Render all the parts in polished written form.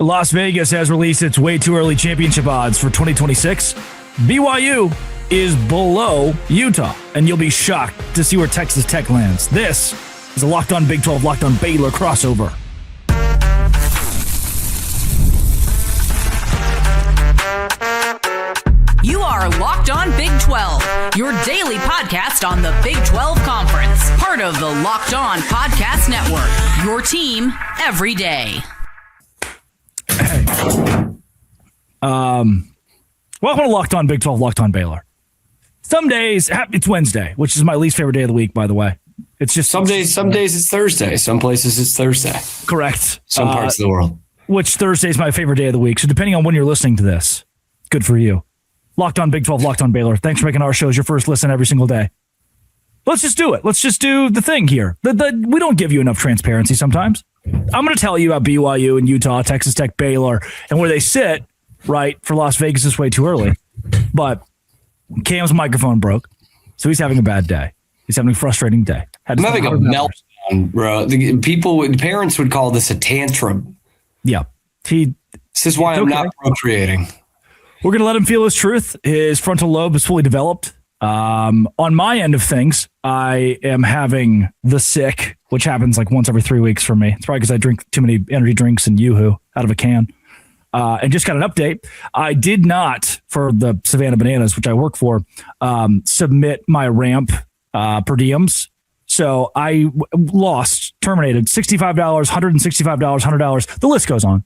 Las Vegas has released its way too early championship odds for 2026. BYU is below Utah, and you'll be shocked to see where Texas Tech lands. This is a Locked On Big 12, Locked On Baylor crossover. You are Locked On Big 12, your daily podcast on the Big 12 Conference. Part of the Locked On Podcast Network, your team every day. Hey. Welcome to Locked On Big 12, Locked On Baylor. Some days, it's Wednesday, which is my least favorite day of the week, by the way. It's just some days it's Thursday. Some places it's Thursday. Correct. Some parts of the world. Which Thursday is my favorite day of the week. So depending on when you're listening to this, good for you. Locked On Big 12, Locked On Baylor. Thanks for making our shows your first listen every single day. Let's just do it. Let's just do the thing here. We don't give you enough transparency sometimes. I'm going to tell you about BYU and Utah, Texas Tech, Baylor, and where they sit, right, for Las Vegas is way too early. But Cam's microphone broke, so he's having a bad day. He's having a frustrating day. I'm having a meltdown, bro. Parents would call this a tantrum. Yeah. This is why I'm not procreating. We're going to let him feel his truth. His frontal lobe is fully developed. On my end of things, I am having the sick, which happens like once every 3 weeks for me. It's probably because I drink too many energy drinks and Yoo-hoo out of a can. And just got an update. I did not, for the Savannah Bananas, which I work for, submit my ramp per diems. So I terminated $65, $165, $100. The list goes on.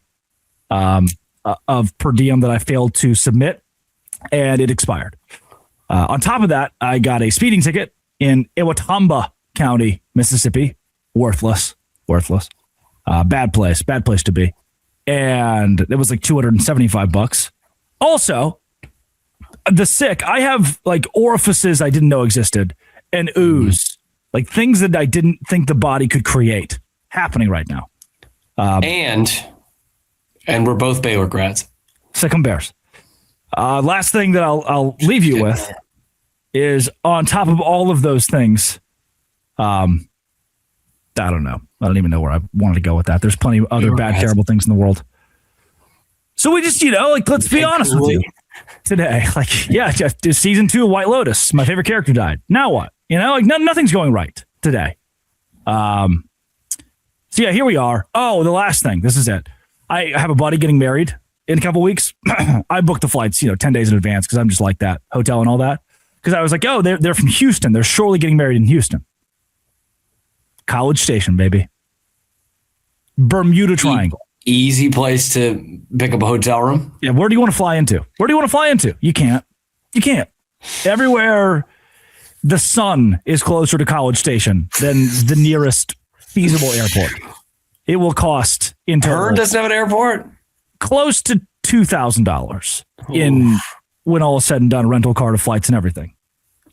Of per diem that I failed to submit, and it expired. On top of that, I got a speeding ticket in Iwatamba County, Mississippi. Worthless. Bad place to be. And it was like $275. Also, the sick, I have like orifices I didn't know existed and ooze, like things that I didn't think the body could create happening right now. And we're both Baylor grads. Sick 'em Bears. Last thing that I'll leave you with is on top of all of those things, I don't know. I don't even know where I wanted to go with that. There's plenty of other bad, terrible things in the world. So we just, let's be honest with you today. Jeff, season 2 of White Lotus, my favorite character died. Now what? Nothing's going right today. So yeah, here we are. Oh, the last thing. This is it. I have a buddy getting married in a couple weeks. I booked the flights, 10 days in advance because I'm just like that, hotel and all that. Because I was like, oh, they're from Houston. They're surely getting married in Houston. College Station, baby. Bermuda Triangle. Easy place to pick up a hotel room. Yeah, where do you want to fly into? You can't. Everywhere the sun is closer to College Station than the nearest feasible airport. It will cost in total. Heard doesn't have an airport. Close to $2,000 in when all is said and done, rental car to flights and everything.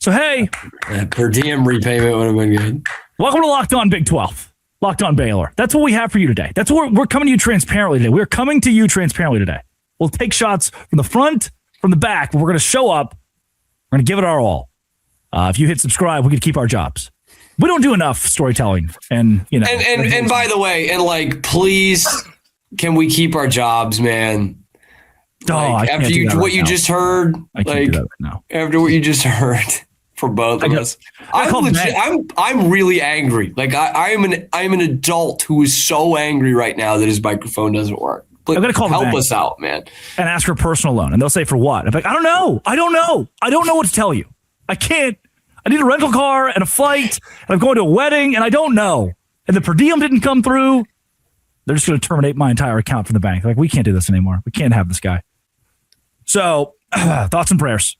So hey, that per diem repayment would have been good. Welcome to Locked On Big 12, Locked On Baylor. That's what we have for you today. That's what we're coming to you transparently today. We're coming to you transparently today. We'll take shots from the front, from the back, but we're going to show up. We're going to give it our all. If you hit subscribe, we could keep our jobs. We don't do enough storytelling, and And by the way, please, can we keep our jobs, man? After what you just heard, after what you just heard from both of us, I'm really angry. I'm an adult who is so angry right now that his microphone doesn't work. I'm gonna call help us out, man, and ask for a personal loan, and they'll say for what? I'm like, I don't know what to tell you. I can't. I need a rental car and a flight, and I'm going to a wedding, and I don't know. And the per diem didn't come through. They're just going to terminate my entire account from the bank. We can't do this anymore. We can't have this guy. So, thoughts and prayers.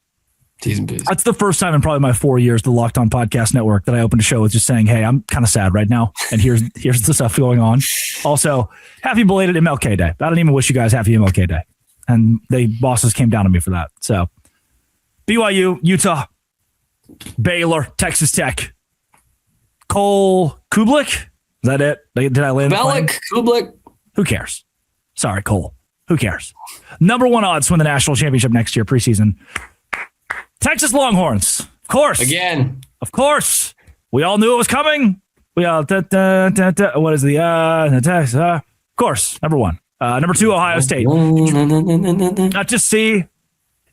T's and P's. That's the first time in probably my 4 years, the Locked On Podcast Network, that I opened a show with just saying, hey, I'm kind of sad right now, and here's the stuff going on. Also, happy belated MLK Day. I don't even wish you guys happy MLK Day. And the bosses came down on me for that. So, BYU, Utah, Baylor, Texas Tech, Cole Kublik. Is that it? Did I land? Bellick, Kublik. Who cares? Sorry, Cole. Who cares? Number 1 odds to win the national championship next year, preseason. Texas Longhorns. Of course. Again. Of course. We all knew it was coming. We all, what is the, Texas? Of course. Number 1. Number 2, Ohio State. Not to see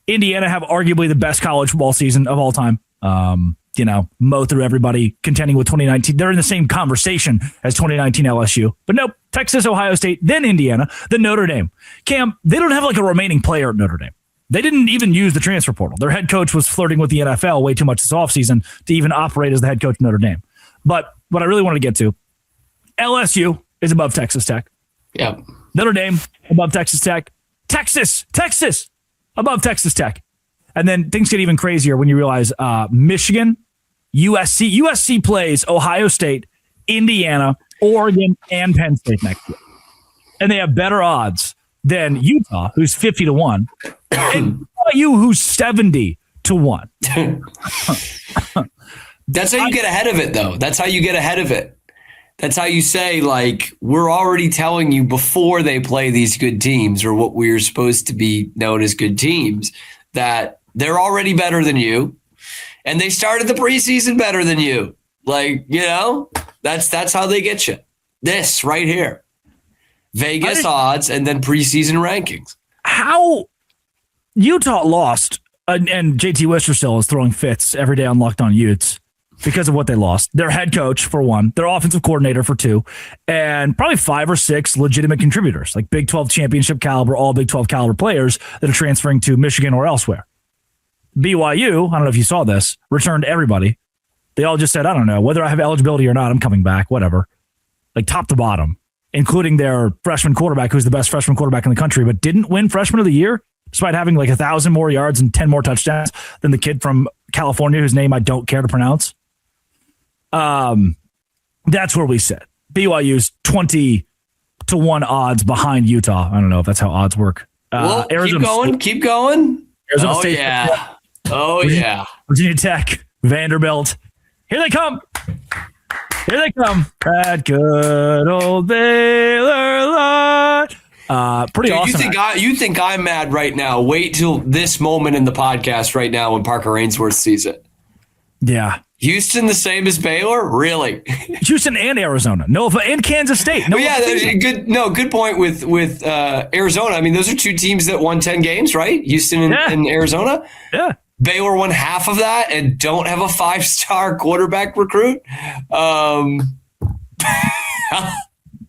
Indiana have arguably the best college football season of all time. Mow through everybody, contending with 2019. They're in the same conversation as 2019 LSU. But nope, Texas, Ohio State, then Indiana, then Notre Dame. Cam, they don't have like a remaining player at Notre Dame. They didn't even use the transfer portal. Their head coach was flirting with the NFL way too much this offseason to even operate as the head coach of Notre Dame. But what I really wanted to get to, LSU is above Texas Tech. Yep. Notre Dame above Texas Tech. Texas above Texas Tech. And then things get even crazier when you realize Michigan, USC plays Ohio State, Indiana, Oregon, and Penn State next year. And they have better odds than Utah, who's 50-1, and BYU, who's 70-1. That's how you get ahead of it, though. That's how you get ahead of it. That's how you say, like, we're already telling you before they play these good teams, or what we're supposed to be known as good teams, that they're already better than you. And they started the preseason better than you. Like, that's how they get you. This right here. Vegas odds and then preseason rankings. How Utah lost, and JT Wister still is throwing fits every day on Locked On Utes because of what they lost. Their head coach, for one, their offensive coordinator, for 2, and probably 5 or 6 legitimate contributors, like Big 12 championship caliber, all Big 12 caliber players that are transferring to Michigan or elsewhere. BYU, I don't know if you saw this, returned everybody. They all just said, I don't know, whether I have eligibility or not, I'm coming back, whatever. Like top to bottom, including their freshman quarterback, who's the best freshman quarterback in the country, but didn't win freshman of the year, despite having like 1,000 more yards and 10 more touchdowns than the kid from California, whose name I don't care to pronounce. That's where we sit. BYU's 20-1 odds behind Utah. I don't know if that's how odds work. Arizona keep going. Arizona oh, State. Yeah. Virginia Tech, Vanderbilt. Here they come. That good old Baylor line. Pretty awesome. You think I'm mad right now? Wait till this moment in the podcast right now when Parker Ainsworth sees it. Yeah. Houston the same as Baylor? Really? Houston and Arizona. And Kansas State. Good point with Arizona. I mean, those are 2 teams that won 10 games, right? Houston and Arizona. Yeah. Baylor won half of that and don't have a 5-star quarterback recruit.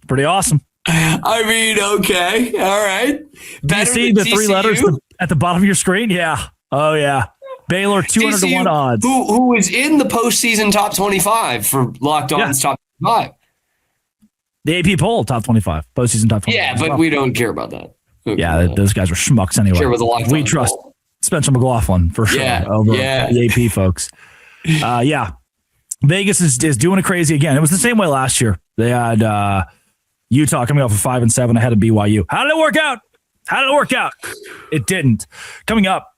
Pretty awesome. I mean, okay. All right. Do you see the 3 letters at the bottom of your screen? Yeah. Oh, yeah. Baylor 200-1 odds. Who is in the postseason top 25 for Locked On's top 25? The AP poll top 25, postseason top 25. Yeah, but we don't care about that. Those guys are schmucks anyway. We trust poll. Spencer McLaughlin for sure over the AP folks. Vegas is doing it crazy again. It was the same way last year. They had Utah coming off of 5-7 ahead of BYU. How did it work out? It didn't. Coming up,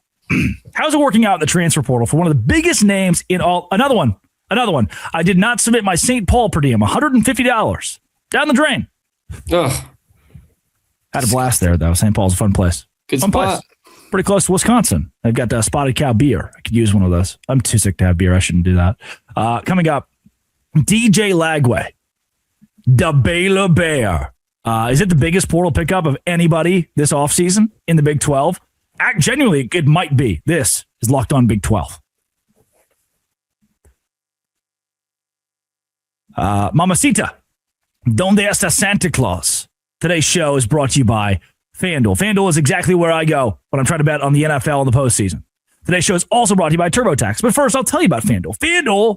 how's it working out in the transfer portal for one of the biggest names in all? Another one. I did not submit my St. Paul per diem. $150 down the drain. Ugh. Had a blast there, though. St. Paul's a fun place. Good fun spot. place. Pretty close to Wisconsin. They've got Spotted Cow beer. I could use one of those. I'm too sick to have beer. I shouldn't do that. Coming up, DJ Lagway, the Baylor Bear. Is it the biggest portal pickup of anybody this offseason in the Big 12? Genuinely, it might be. This is Locked On Big 12. Mamacita, ¿Dónde está Santa Claus? Today's show is brought to you by FanDuel. FanDuel is exactly where I go when I'm trying to bet on the NFL in the postseason. Today's show is also brought to you by TurboTax. But first, I'll tell you about FanDuel. FanDuel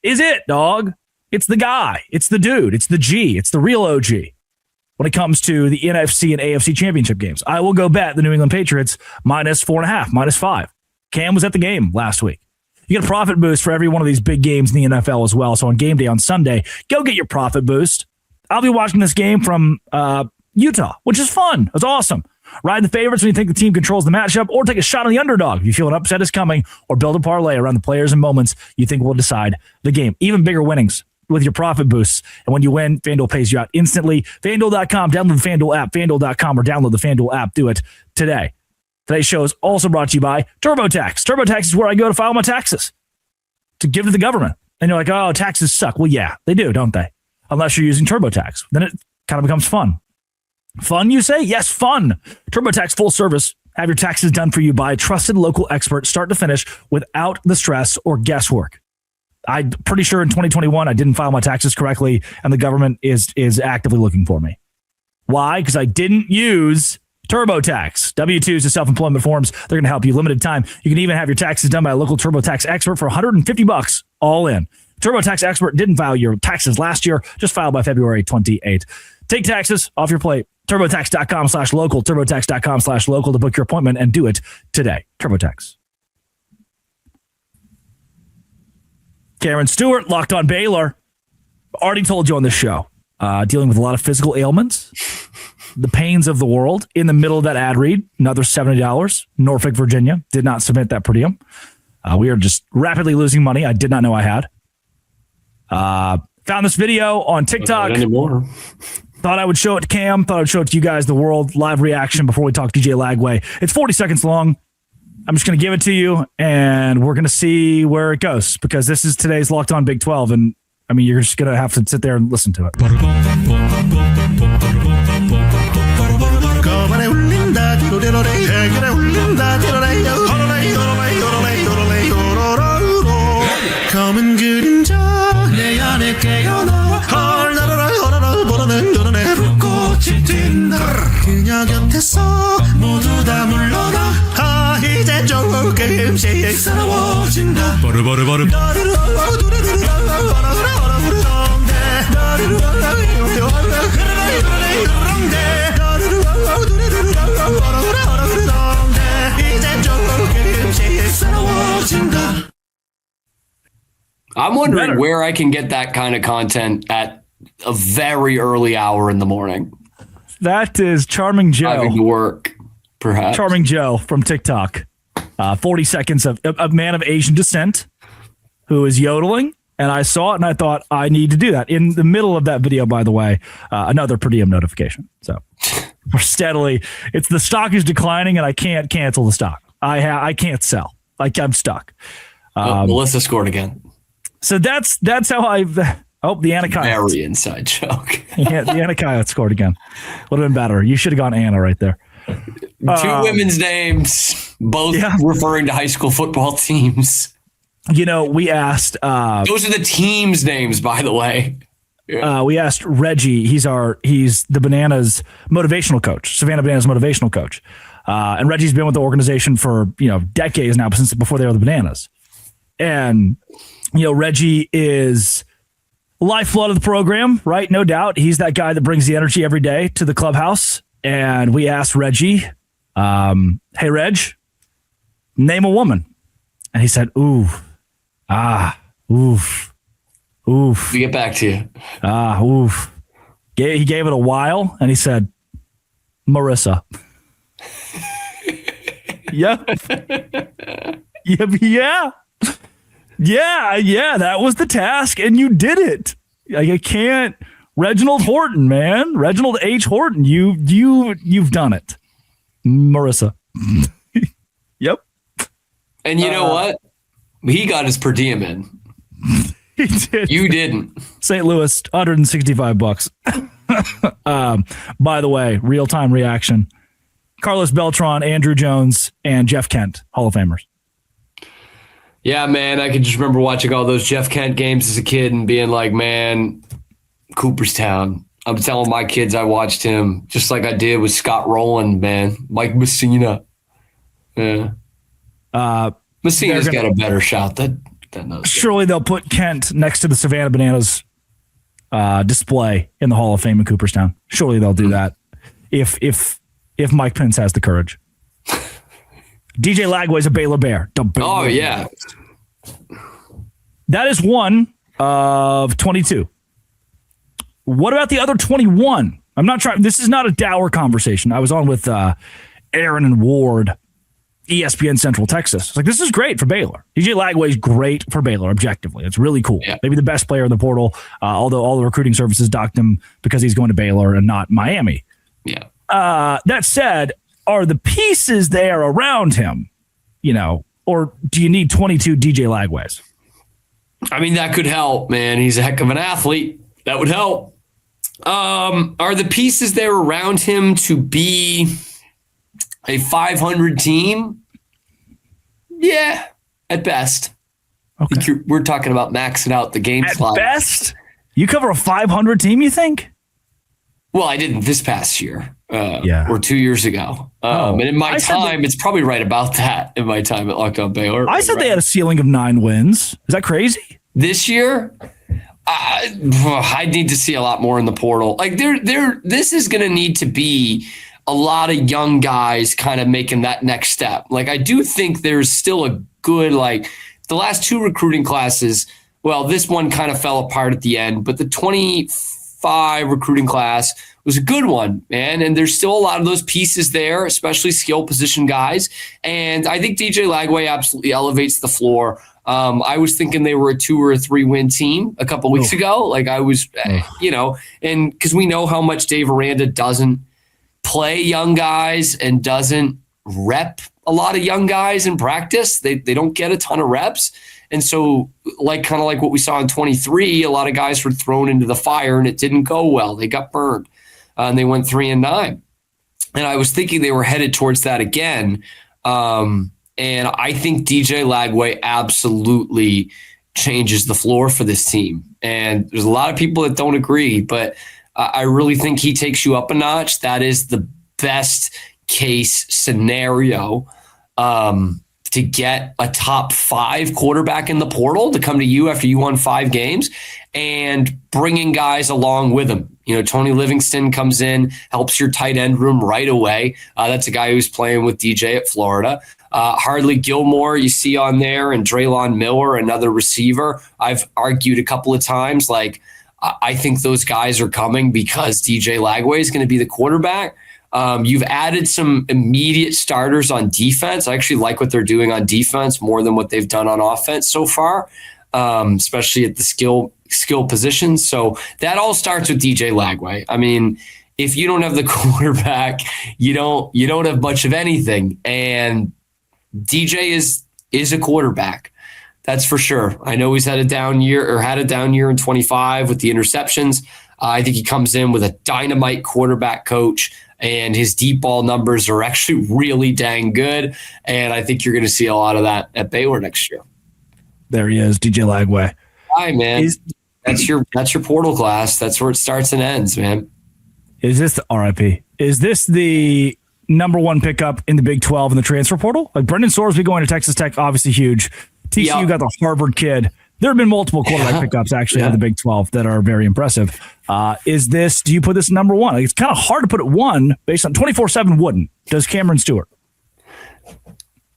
is it, dog. It's the guy. It's the dude. It's the G. It's the real OG when it comes to the NFC and AFC championship games. I will go bet the New England Patriots -4.5, -5. Cam was at the game last week. You get a profit boost for every one of these big games in the NFL as well. So on game day on Sunday, go get your profit boost. I'll be watching this game from Utah, which is fun. It's awesome. Ride the favorites when you think the team controls the matchup, or take a shot on the underdog if you feel an upset is coming, or build a parlay around the players and moments you think will decide the game. Even bigger winnings with your profit boosts. And when you win, FanDuel pays you out instantly. FanDuel.com, download the FanDuel app, FanDuel.com, or download the FanDuel app. Do it today. Today's show is also brought to you by TurboTax. TurboTax is where I go to file my taxes, to give to the government. And you're like, oh, taxes suck. Well, yeah, they do, don't they? Unless you're using TurboTax. Then it kind of becomes fun. Fun, you say? Yes, fun. TurboTax full service. Have your taxes done for you by a trusted local expert, start to finish, without the stress or guesswork. I'm pretty sure in 2021 I didn't file my taxes correctly, and the government is actively looking for me. Why? Because I didn't use TurboTax. W-2s to self-employment forms. They're going to help you. Limited time. You can even have your taxes done by a local TurboTax expert for $150 all in. TurboTax expert didn't file your taxes last year. Just file by February 28. Take taxes off your plate. TurboTax.com/local. TurboTax.com/local to book your appointment and do it today. TurboTax. Cameron Stewart, Locked on Baylor. Already told you on this show. Dealing with a lot of physical ailments. The pains of the world. In the middle of that ad read, another $70. Norfolk, Virginia. Did not submit that per diem. We are just rapidly losing money. I did not know I had. Found this video on TikTok. Not anymore. Thought I would show it to Cam. Thought I'd show it to you guys, the world. Live reaction before we talk DJ Lagway. It's 40 seconds long. I'm just going to give it to you, and we're going to see where it goes, because this is today's Locked On Big 12, and I mean, you're just going to have to sit there and listen to it. 검은 그림자 내 안에 깨어나 보는 눈에 불꽃이 튄다 그녀 곁에서 모두 다 물러나 이제 조금씩 새로워진다 버르버르버르 이제 조금씩 새로워진다. I'm wondering where I can get that kind of content at a very early hour in the morning. That is Charming Joe. Driving to work, perhaps. Charming Joe from TikTok. 40 seconds of a man of Asian descent who is yodeling. And I saw it and I thought, I need to do that. In the middle of that video, by the way, another per diem notification. So we're steadily, the stock is declining and I can't cancel the stock. I can't sell. I'm stuck. Melissa scored again. So that's how the Anna Coyote. Very inside joke. Yeah, the Anna Coyote scored again. Would have been better. You should have gone Anna right there. Two women's names, both referring to high school football teams. We asked. Those are the teams' names, by the way. Yeah. We asked Reggie. He's the Bananas motivational coach, Savannah Bananas motivational coach, and Reggie's been with the organization for decades now, since before they were the Bananas, and. Reggie is lifeblood of the program, right? No doubt. He's that guy that brings the energy every day to the clubhouse. And we asked Reggie, hey, Reg, name a woman. And he said, oof. We'll get back to you. Oof. He gave it a while and he said, Marissa. Yep. Yeah. Yeah, that was the task, and you did it. I can't. Reginald Horton, man. Reginald H. Horton, you've done it. Marissa. Yep. And you know what? He got his per diem in. He did. You didn't. St. Louis, $165. By the way, real-time reaction. Carlos Beltran, Andrew Jones, and Jeff Kent, Hall of Famers. Yeah, man, I can just remember watching all those Jeff Kent games as a kid and being like, man, Cooperstown. I'm telling my kids I watched him just like I did with Scott Rowland, man. Mike Messina. Yeah. Messina's got a better shot than those. Surely they'll put Kent next to the Savannah Bananas display in the Hall of Fame in Cooperstown. Surely they'll do that if Mike Pence has the courage. DJ Lagway's a Baylor Bear. Yeah. That is one of 22. What about the other 21? I'm not trying. This is not a dour conversation. I was on with Aaron and Ward, ESPN Central Texas. It's like, this is great for Baylor. DJ Lagway's great for Baylor, objectively. It's really cool. Yeah. Maybe the best player in the portal, although all the recruiting services docked him because he's going to Baylor and not Miami. Yeah. That said, are the pieces there around him, or do you need 22 DJ Lagways? I mean, that could help, man. He's a heck of an athlete. That would help. Are the pieces there around him to be a 500 team? Yeah, at best. Okay. We're talking about maxing out the game slot. At best? You cover a 500 team, you think? Well, I didn't this past year or 2 years ago. And in my time, it's probably right about that in my time at Locked On Baylor. I said they had a ceiling of 9 wins. Is that crazy? This year, I need to see a lot more in the portal. Like this is going to need to be a lot of young guys kind of making that next step. Like I do think there's still a good, like the last 2 recruiting classes. Well, this one kind of fell apart at the end, but the 25 recruiting class was a good one, man. And there's still a lot of those pieces there, especially skill position guys. And I think DJ Lagway absolutely elevates the floor. I was thinking they were a 2 or 3 win team a couple weeks ago. Like I was, and because we know how much Dave Aranda doesn't play young guys and doesn't rep a lot of young guys in practice. They don't get a ton of reps. And so kind of like what we saw in 23, a lot of guys were thrown into the fire and it didn't go well. They got burned and they went 3-9. And I was thinking they were headed towards that again. And I think DJ Lagway absolutely changes the floor for this team. And there's a lot of people that don't agree, but I really think he takes you up a notch. That is the best case scenario to get a top 5 quarterback in the portal to come to you after you won 5 games and bringing guys along with him. Tony Livingston comes in, helps your tight end room right away. That's a guy who's playing with DJ at Florida. Hardly Gilmore you see on there, and Draylon Miller, another receiver. I've argued a couple of times, I think those guys are coming because DJ Lagway is going to be the quarterback. You've added some immediate starters on defense. I actually like what they're doing on defense more than what they've done on offense so far, especially at the skill positions. So that all starts with DJ Lagway. I mean, if you don't have the quarterback, you don't have much of anything. And DJ is a quarterback. That's for sure. I know he's had a down year in 25 with the interceptions. I think he comes in with a dynamite quarterback coach, and his deep ball numbers are actually really dang good. And I think you're going to see a lot of that at Baylor next year. There he is, DJ Lagway. Hi, man. That's your portal class. That's where it starts and ends, man. Is this the RIP? Is this the number 1 pickup in the Big 12 in the transfer portal? Like Brendan Sorsby going to Texas Tech, obviously huge. TCU got the Harvard kid. There have been multiple quarterback pickups actually out of the Big 12 that are very impressive. Do you put this number 1? Like, it's kind of hard to put it 1 based on 24/7 wouldn't. Does Cameron Stewart?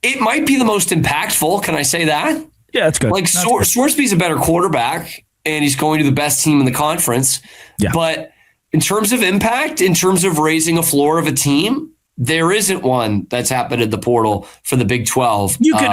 It might be the most impactful. Can I say that? Yeah, that's good. Sorsby's a better quarterback, and he's going to the best team in the conference. Yeah. But in terms of impact, in terms of raising a floor of a team, there isn't one that's happened in the portal for the Big 12. You could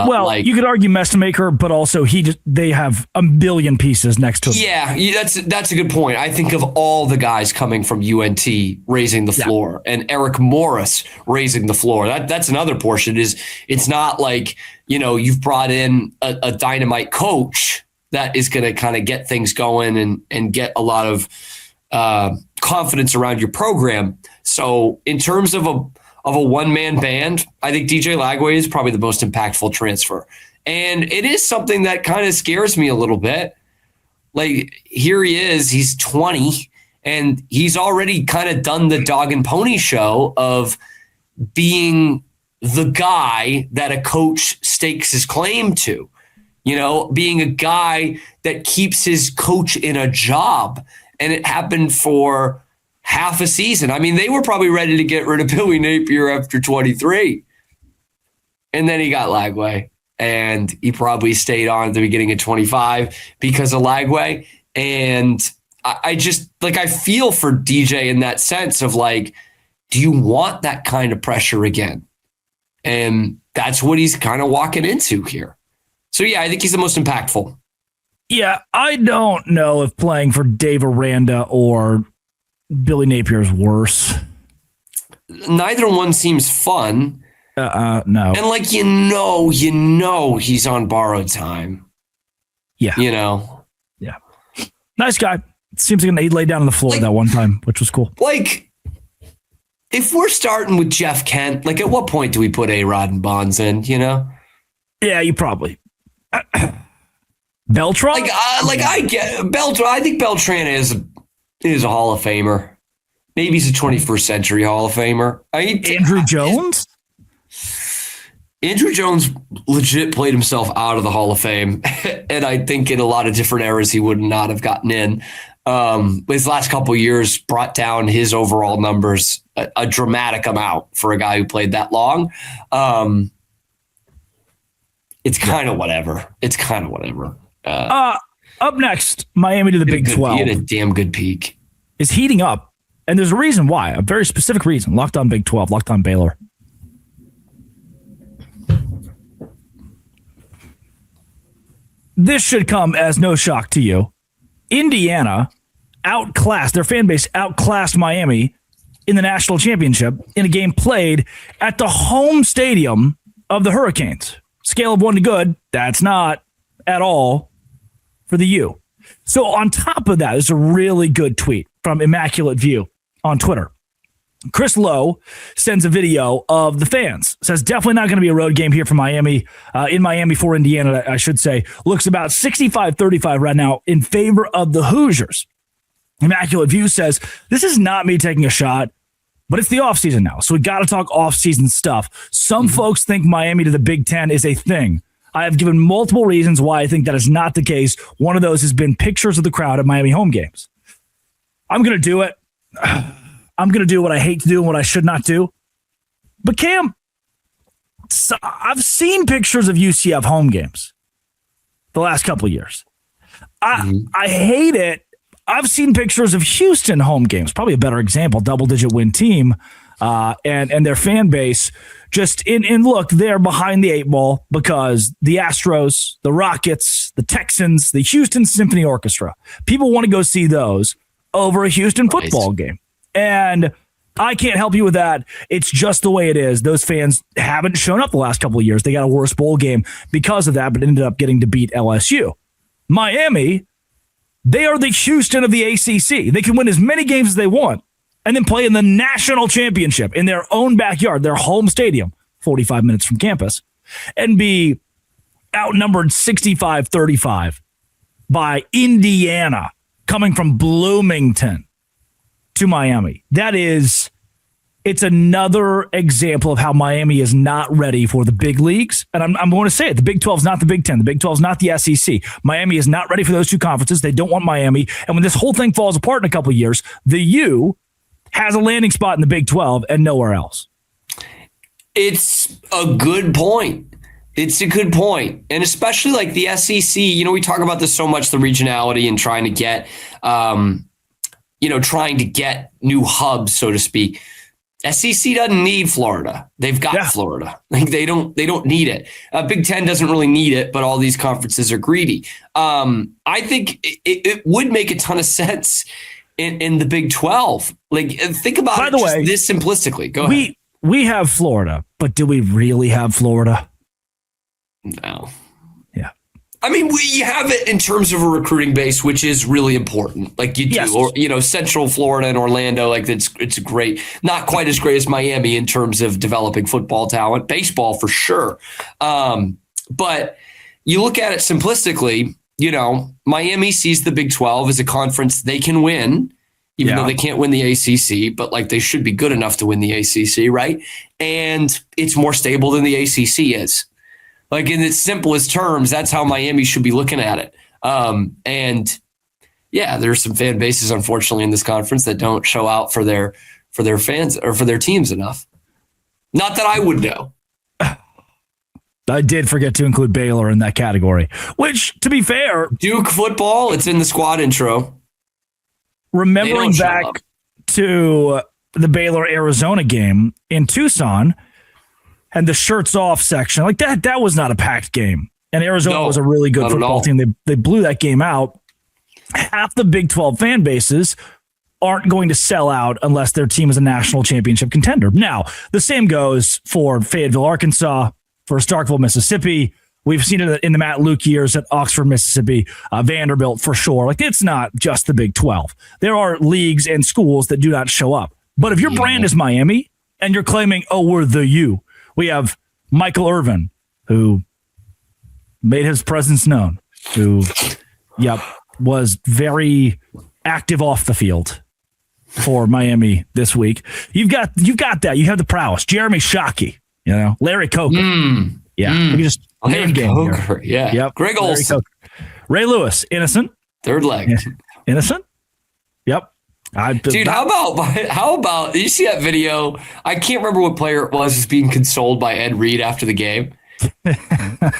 argue Mestamaker, but also they have a billion pieces next to him. Yeah, that's a good point. I think of all the guys coming from UNT raising the floor, and Eric Morris raising the floor. That's another portion. It's not like you've brought in a dynamite coach that is going to kind of get things going and get a lot of confidence around your program. So in terms of a one-man band, I think DJ Lagway is probably the most impactful transfer. And it is something that kind of scares me a little bit. Like, here he is, he's 20, and he's already kind of done the dog and pony show of being the guy that a coach stakes his claim to. Being a guy that keeps his coach in a job. And it happened for half a season. I mean, they were probably ready to get rid of Billy Napier after 23. And then he got Lagway. And he probably stayed on at the beginning of 25 because of Lagway. And I just, I feel for DJ in that sense of do you want that kind of pressure again? And that's what he's kind of walking into here. So, yeah, I think he's the most impactful. Yeah, I don't know if playing for Dave Aranda or Billy Napier is worse. Neither one seems fun. No. And he's on borrowed time. Yeah. Yeah. Nice guy. Seems like he laid down on the floor that one time, which was cool. Like, if we're starting with Jeff Kent, like, at what point do we put A-Rod and Bonds in, you know? Yeah, you probably. Beltran? I get Beltran. I think Beltran is a Hall of Famer. Maybe he's a 21st century Hall of Famer. Andrew Jones? Andrew Jones legit played himself out of the Hall of Fame. And I think in a lot of different eras, he would not have gotten in. His last couple of years brought down his overall numbers a dramatic amount for a guy who played that long. It's kind of whatever. Up next, Miami to the Big 12. He had a damn good peak. Is heating up. And there's a reason why, a very specific reason. Locked on Big 12, locked on Baylor. This should come as no shock to you. Indiana outclassed, their fan base outclassed Miami in the national championship in a game played at the home stadium of the Hurricanes. Scale of 1 to good, that's not at all for the U. So on top of that, there's a really good tweet from Immaculate View on Twitter. Chris Lowe sends a video of the fans. Says definitely not going to be a road game here for Miami. In Miami for Indiana, I should say. Looks about 65-35 right now in favor of the Hoosiers. Immaculate View says, this is not me taking a shot, but it's the offseason now. So we got to talk offseason stuff. Some folks think Miami to the Big Ten is a thing. I have given multiple reasons why I think that is not the case. One of those has been pictures of the crowd at Miami home games. I'm going to do it. I'm going to do what I hate to do and what I should not do. But Cam, I've seen pictures of UCF home games the last couple of years. I hate it. I've seen pictures of Houston home games, probably a better example, double-digit win team, and their fan base just in look, they're behind the 8 ball because the Astros, the Rockets, the Texans, the Houston Symphony Orchestra, people want to go see those over a Houston football game. And I can't help you with that. It's just the way it is. Those fans haven't shown up the last couple of years. They got a worse bowl game because of that, but ended up getting to beat LSU. Miami, they are the Houston of the ACC. They can win as many games as they want and then play in the national championship in their own backyard, their home stadium, 45 minutes from campus, and be outnumbered 65-35 by Indiana coming from Bloomington to Miami. It's another example of how Miami is not ready for the big leagues. And I'm going to say it. The Big 12 is not the Big 10. The Big 12 is not the SEC. Miami is not ready for those two conferences. They don't want Miami. And when this whole thing falls apart in a couple of years, the U has a landing spot in the Big 12 and nowhere else. It's a good point. And especially like the SEC, we talk about this so much, the regionality and trying to get, trying to get new hubs, so to speak. SEC doesn't need Florida. They've got Florida. Like they don't need it. Big Ten doesn't really need it, but all these conferences are greedy. I think it would make a ton of sense in the Big 12. Like think about By it the way, this simplistically. Go ahead. We have Florida, but do we really have Florida? No. Yeah. I mean, we have it in terms of a recruiting base, which is really important. Like you do, yes. Or Central Florida and Orlando, like it's great. Not quite as great as Miami in terms of developing football talent, baseball for sure. But you look at it simplistically. Miami sees the Big 12 as a conference they can win, even though they can't win the ACC. But like they should be good enough to win the ACC, right? And it's more stable than the ACC is. Like in its simplest terms, that's how Miami should be looking at it. And there's some fan bases, unfortunately, in this conference that don't show out for their fans or for their teams enough. Not that I would know. I did forget to include Baylor in that category, which, to be fair, Duke football, it's in the squad intro. Remembering back to the Baylor-Arizona game in Tucson, and the shirts off section, like that was not a packed game. And Arizona was a really good football team. They blew that game out. Half the Big 12 fan bases aren't going to sell out unless their team is a national championship contender. Now, the same goes for Fayetteville, Arkansas, for Starkville, Mississippi, We've seen it in the Matt Luke years at Oxford, Mississippi, Vanderbilt for sure. Like, it's not just the Big 12. There are leagues and schools that do not show up. But if your brand is Miami and you're claiming, oh, we're the U, we have Michael Irvin, who made his presence known, who, was very active off the field for Miami this week. You've got that. You have the prowess. Jeremy Shockey, Larry Coker. We just name game Coker. Here. Yeah. Yep. Greg Olson. Ray Lewis, innocent. Third leg. Innocent. Yep. Dude, how about you see that video? I can't remember what player it was being consoled by Ed Reed after the game.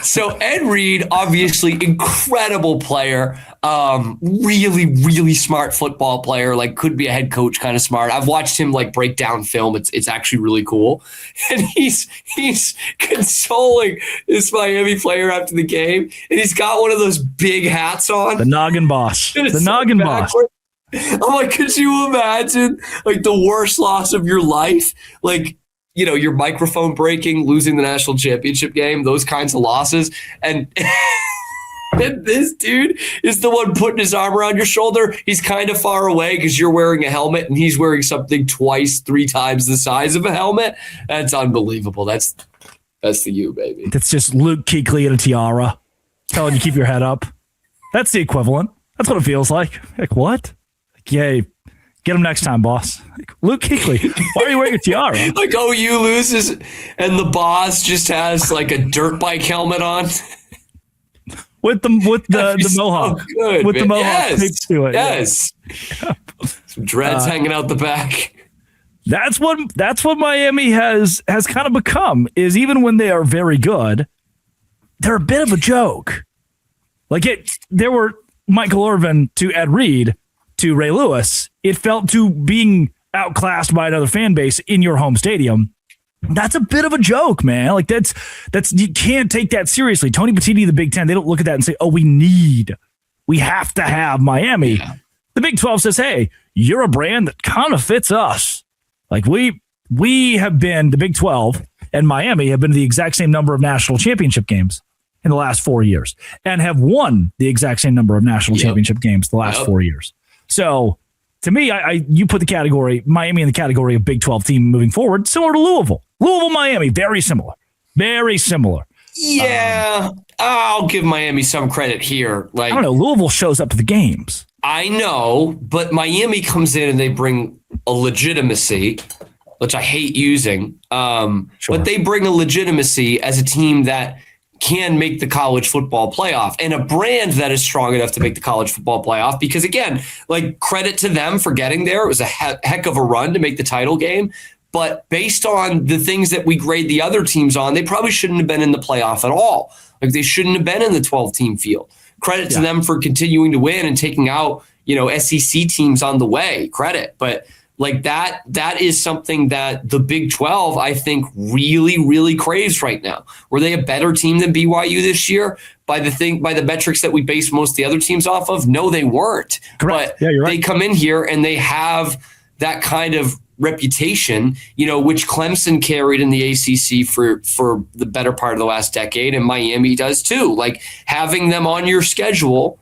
So Ed Reed, obviously incredible player, really, really smart football player, like could be a head coach kind of smart. I've watched him like break down film. It's actually really cool. And he's consoling this Miami player after the game. And he's got one of those big hats on. The noggin boss. The noggin boss. I'm like, could you imagine like the worst loss of your life? Like, your microphone breaking, losing the national championship game, those kinds of losses. And this dude is the one putting his arm around your shoulder. He's kind of far away because you're wearing a helmet and he's wearing something 3 times the size of a helmet. That's unbelievable. That's the U, baby. That's just Luke Kuechly in a tiara telling you keep your head up. That's the equivalent. That's what it feels like. Like, what? Yay. Get him next time, boss. Like, Luke Kuechly, why are you wearing a tiara? Like, OU loses and the boss just has like a dirt bike helmet on. With the mohawk. So good, with man. the mohawk taped to it. Yes. Some dreads hanging out the back. That's what Miami has kind of become, is even when they are very good, they're a bit of a joke. Like there were Michael Irvin to Ed Reed to Ray Lewis. It felt to being outclassed by another fan base in your home stadium. That's a bit of a joke, man. Like that's you can't take that seriously. Tony Petitti, the Big Ten, they don't look at that and say, oh, we have to have Miami. Yeah. The Big 12 says, hey, you're a brand that kind of fits us. Like we have been, the Big 12 and Miami have been to the exact same number of national championship games in the last 4 years and have won the exact same number of national championship games the last 4 years. So to me, you put the Miami in the category of Big 12 team moving forward, similar to Louisville. Louisville, Miami, very similar. Very similar. Yeah, I'll give Miami some credit here. Like, I don't know, Louisville shows up to the games. I know, but Miami comes in and they bring a legitimacy, which I hate using. But they bring a legitimacy as a team that can make the college football playoff and a brand that is strong enough to make the college football playoff. Because again, like, credit to them for getting there. It was a heck of a run to make the title game. But based on the things that we grade the other teams on, they probably shouldn't have been in the playoff at all. Like, they shouldn't have been in the 12-team field. Credit to them for continuing to win and taking out, SEC teams on the way. Credit. But like that is something that the Big 12, I think, really, really craves right now. Were they a better team than BYU this year by the metrics that we base most of the other tems off of? No, they weren't. Correct. But you're right. They come in here and they have that kind of reputation, which Clemson carried in the ACC for the better part of the last decade, and Miami does too. Like, having them on your schedule,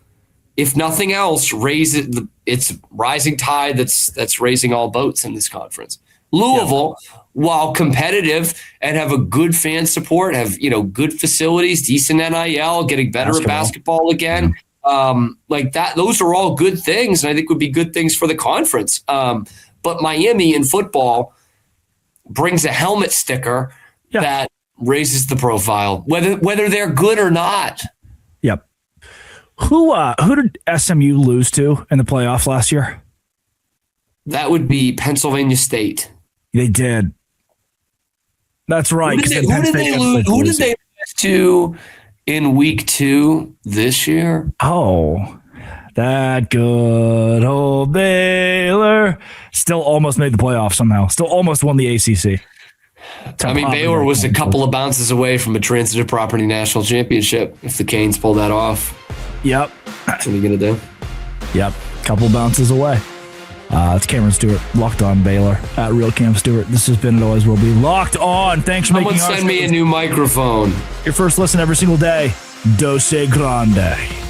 if nothing else, it's rising tide that's raising all boats in this conference. Louisville, while competitive and have a good fan support, have good facilities, decent NIL, getting better at basketball again, like that. Those are all good things, and I think would be good things for the conference. But Miami in football brings a helmet sticker that raises the profile, whether they're good or not. Yep. Who did SMU lose to in the playoff last year? That would be Pennsylvania State. They did. That's right. Who did they lose to in week 2 this year? Oh, that good old Baylor. Still almost made the playoff somehow. Still almost won the ACC. Baylor was a couple of bounces away from a transitive property national championship if the Canes pull that off. Yep. What are you going to do? Yep. Couple bounces away. It's Cameron Stewart, Locked On Baylor, at Real Cam Stewart. This has been and always will be Locked On. Thanks for making send me a new microphone. Your first listen every single day. Dose Grande.